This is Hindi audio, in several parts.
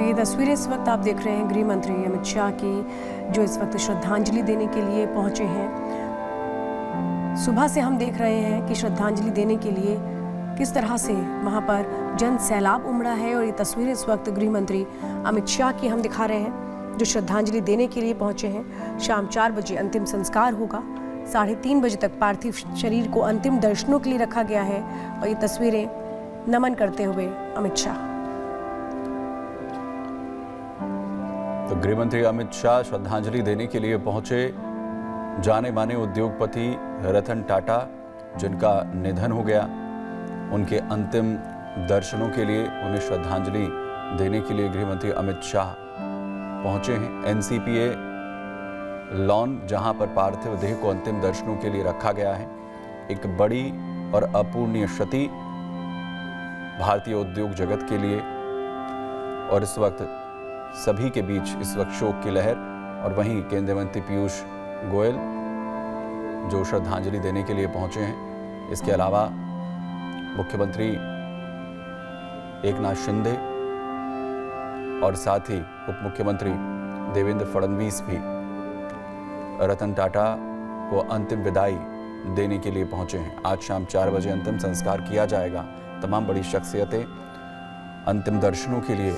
तो ये तस्वीरें इस वक्त आप देख रहे हैं गृह मंत्री अमित शाह की, जो इस वक्त श्रद्धांजलि देने के लिए पहुंचे हैं। सुबह से हम देख रहे हैं कि श्रद्धांजलि देने के लिए किस तरह से वहां पर जन सैलाब उमड़ा है। और ये तस्वीरें इस वक्त गृह मंत्री अमित शाह की हम दिखा रहे हैं, जो श्रद्धांजलि देने के लिए पहुंचे हैं। शाम 4 बजे अंतिम संस्कार होगा। 3:30 बजे तक पार्थिव शरीर को अंतिम दर्शनों के लिए रखा गया है। और ये तस्वीरें नमन करते हुए अमित शाह। तो गृह मंत्री अमित शाह श्रद्धांजलि देने के लिए पहुंचे जाने माने उद्योगपति रतन टाटा, जिनका निधन हो गया, उनके अंतिम दर्शनों के लिए, उन्हें श्रद्धांजलि देने के लिए गृह मंत्री अमित शाह पहुंचे हैं एनसीपीए लॉन, जहां पर पार्थिव देह को अंतिम दर्शनों के लिए रखा गया है। एक बड़ी और अपूर्णीय क्षति भारतीय उद्योग जगत के लिए, और इस वक्त सभी के बीच इस वक्त शोक की लहर। और वहीं केंद्रीय मंत्री पीयूष गोयल जो श्रद्धांजलि देने के लिए पहुंचे हैं। इसके अलावा मुख्यमंत्री एकनाथ शिंदे और साथ ही उप मुख्यमंत्री देवेंद्र फडणवीस भी रतन टाटा को अंतिम विदाई देने के लिए पहुंचे हैं। आज शाम 4 बजे अंतिम संस्कार किया जाएगा। तमाम बड़ी शख्सियतें अंतिम दर्शनों के लिए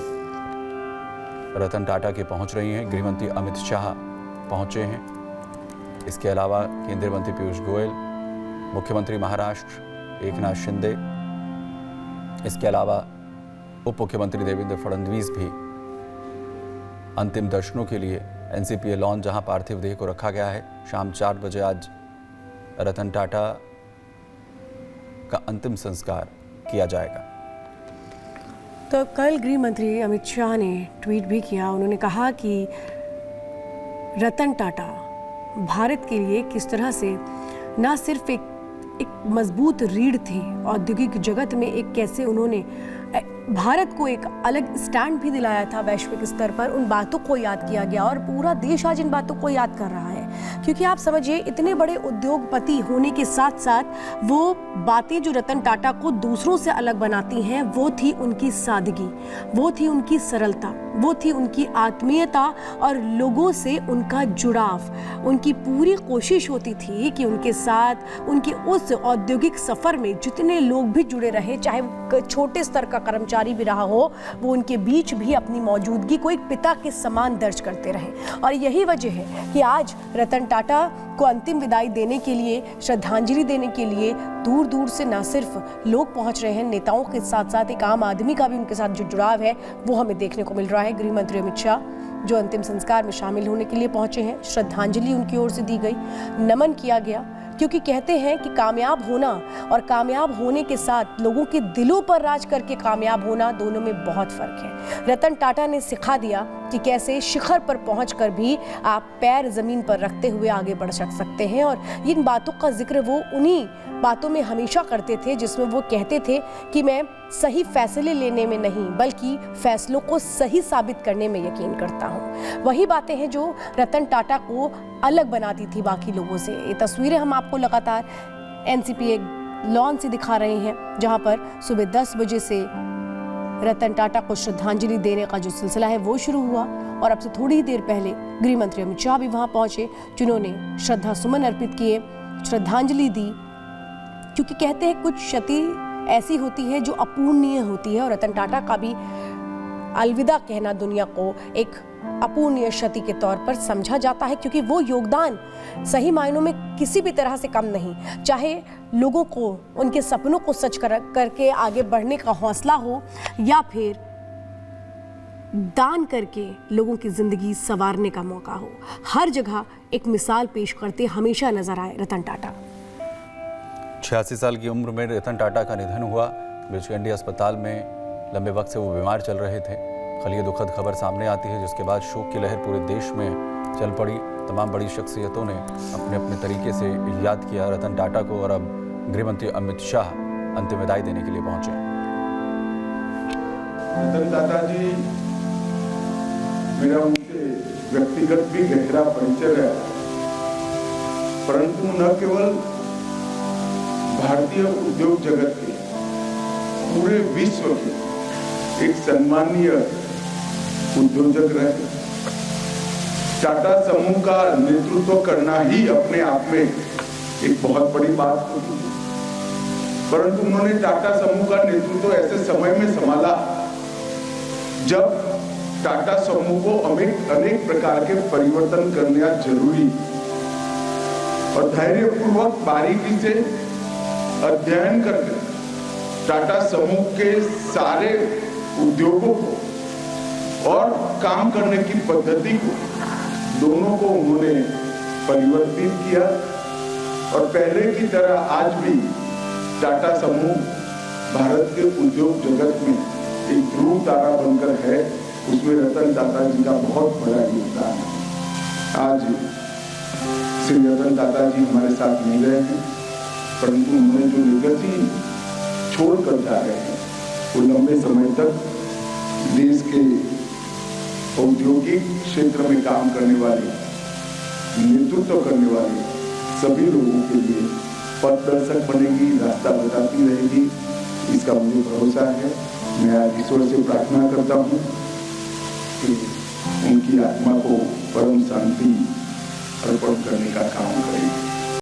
रतन टाटा के पहुंच रही हैं। गृह मंत्री अमित शाह पहुंचे हैं। इसके अलावा केंद्रीय मंत्री पीयूष गोयल, मुख्यमंत्री महाराष्ट्र एकनाथ शिंदे, इसके अलावा उप मुख्यमंत्री देवेंद्र फडणवीस भी अंतिम दर्शनों के लिए एनसीपीए लॉन, जहां पार्थिव देह को रखा गया है, शाम 4 बजे आज रतन टाटा का अंतिम संस्कार किया जाएगा। तो कल गृह मंत्री अमित शाह ने ट्वीट भी किया। उन्होंने कहा कि रतन टाटा भारत के लिए किस तरह से ना सिर्फ एक मजबूत रीढ़ थी औद्योगिक जगत में, एक कैसे उन्होंने भारत को एक अलग स्टैंड भी दिलाया था वैश्विक स्तर पर। उन बातों को याद किया गया और पूरा देश आज इन बातों को याद कर रहा है। क्योंकि आप समझिए, इतने बड़े उद्योगपति होने के साथ साथ वो बातें जो रतन टाटा को दूसरों से अलग बनाती हैं, वो थी उनकी सादगी, वो थी उनकी सरलता, वो थी उनकी आत्मीयता और लोगों से उनका जुड़ाव। उनकी पूरी कोशिश होती थी कि उनके साथ उनके उस औद्योगिक सफर में जितने लोग भी जुड़े रहे, चाहे वो छोटे स्तर का कर्मचारी भी रहा हो, वो उनके बीच भी अपनी मौजूदगी को एक पिता के समान दर्ज करते रहे। और यही वजह है कि आज रतन टाटा को अंतिम विदाई देने के लिए, श्रद्धांजलि देने के लिए दूर दूर से न सिर्फ लोग पहुंच रहे हैं, नेताओं के साथ साथ एक आम आदमी का भी उनके साथ जो जुड़ाव है वो हमें देखने को मिल रहा है। गृह मंत्री अमित शाह जो अंतिम संस्कार में शामिल होने के लिए पहुंचे हैं, श्रद्धांजलि उनकी ओर से दी गई, नमन किया गया। क्योंकि कहते हैं कि कामयाब होना और कामयाब होने के साथ लोगों के दिलों पर राज करके कामयाब होना, दोनों में बहुत फर्क है। रतन टाटा ने सिखा दिया कि कैसे शिखर पर पहुंचकर भी आप पैर जमीन पर रखते हुए आगे बढ़ सकते हैं। और इन बातों का जिक्र वो उन्हीं बातों में हमेशा करते थे जिसमें वो कहते थे कि मैं सही फैसले लेने में नहीं, बल्कि फैसलों को सही साबित करने में यकीन करता हूँ। वही बातें हैं जो रतन टाटा को अलग बनाती थी बाकी लोगों से। ये तस्वीरें हम आपको लगातार एनसीपीए लॉन से दिखा रहे हैं, जहां पर सुबह 10 बजे से रतन टाटा को श्रद्धांजलि देने का जो सिलसिला है वो शुरू हुआ। और अब से थोड़ी ही देर पहले गृह मंत्री अमित शाह भी वहां पहुंचे, जिन्होंने श्रद्धा सुमन अर्पित किए, श्रद्धांजलि दी। क्योंकि कहते हैं कुछ क्षति ऐसी होती है जो अपूर्णीय होती है, और रतन टाटा का भी अलविदा कहना दुनिया को एक अपूर्णीय क्षति के तौर पर समझा जाता है। क्योंकि वो योगदान सही मायनों में किसी भी तरह से कम नहीं, चाहे लोगों को उनके सपनों को सच करके आगे बढ़ने का हौसला हो, या फिर दान करके लोगों की जिंदगी संवारने का मौका हो। हर जगह एक मिसाल पेश करते हमेशा नजर आए रतन टाटा। 86 साल की उम्र में रतन टाटा का निधन हुआ। बीचगंडी अस्पताल में लंबे वक्त से वो बीमार चल रहे थे। कल ये दुखद खबर सामने आती है, जिसके बाद शोक की लहर पूरे देश में चल पड़ी। तमाम बड़ी शख्सियतों ने अपने अपने तरीके से याद किया रतन टाटा को। और अब गृह मंत्री अमित शाह अंतिम विदाई देने के लिए पहुंचे। रतन टाटा जी, मेरा उनसे व्यक्तिगत भी गहरा परिचय है, परंतु न केवल भारतीय उद्योग जगत के, पूरे विश्व के एक सम्मानीय उद्योजक रहे। टाटा समूह का नेतृत्व करना ही अपने आप में एक बहुत बड़ी बात होती है, परंतु उन्होंने टाटा समूह का नेतृत्व ऐसे समय में संभाला जब टाटा समूह को अनेक प्रकार के परिवर्तन करना जरूरी और धैर्यपूर्वक बारीकी से अध्ययन करके टाटा समूह के सारे उद्योगों को और काम करने की पद्धति को दोनों को उन्होंने परिवर्तित किया और पहले की तरह आज भी टाटा समूह भारत के उद्योग जगत में एक ध्रुव तारा बनकर है। उसमें रतन टाटा जी का बहुत बड़ा योगदान है। आज श्री रतन टाटा जी हमारे साथ नहीं रहे हैं, परंतु उन्होंने जो लेगेसी छोड़ कर जा रहे हैं वो लंबे समय तक देश के औद्योगिक क्षेत्र में काम करने वाले, नेतृत्व करने वाले सभी लोगों के लिए पथदर्शक बनेगी, रास्ता बताती रहेगी, इसका मुझे भरोसा है। मैं आज ईश्वर से प्रार्थना करता हूँ कि उनकी आत्मा को परम शांति अर्पण करने का काम करें।